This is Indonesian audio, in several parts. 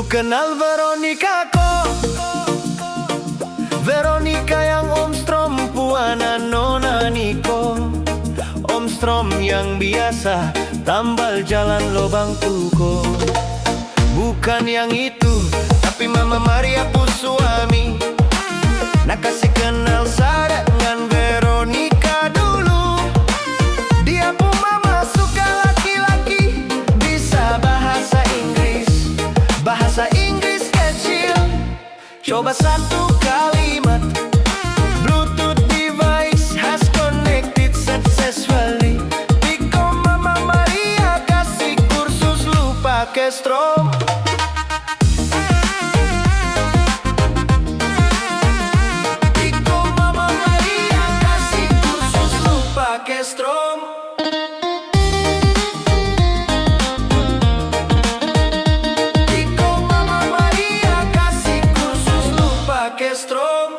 Lu kenal Veronica kok? Veronica yang Om Strom puana Nona Niko. Om Strom yang biasa tambal jalan lobang tuko. Bukan yang itu, tapi Mama Maria pu suami. Nak kasih kenal saya dengan Veronica dulu. Dia pu mama suka laki-laki, bisa bahasa Inggris. Bahasa Inggris kecil. Coba satu kalimat. Bluetooth device has connected successfully. Piko Mama Maria kasih kursus lu pakai Strom. Piko Mama Maria kasih kursus lu pakai Strom. Piko Mama Maria kasih kursus lu pakai Strom.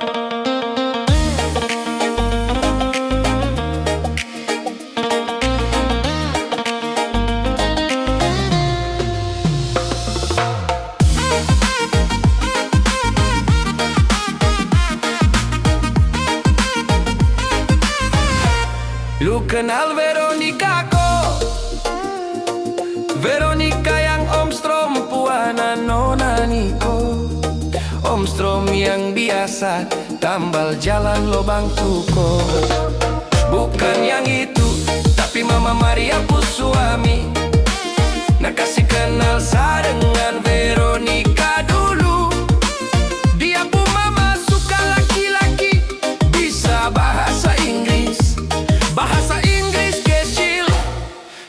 Lu kenal Veronica kok? Veronica yang Om Strom puana Nona Niko. Om Strom yang biasa tambal jalan lobang tuko. Bukan yang itu, tapi Mama Maria pu suami. Nak kasih kenal saya dengan Veronica dulu. Dia pu mama suka laki-laki, bisa bahasa Inggris. Bahasa Inggris kecil.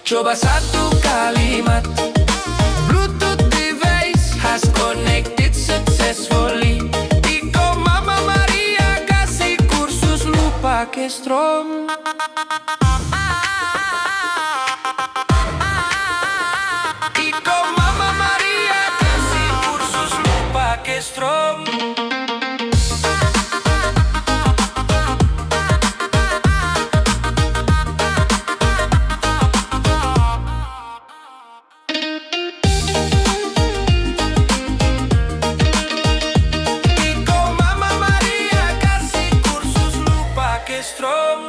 Coba satu kalimat. Bluetooth device has connected successfully. Piko Mama Maria kasih kursus lu pakai Strom. Piko Mama Maria kasih kursus lu pakai Strom. Piko Mama Maria kasih kursus lu pakai Strom.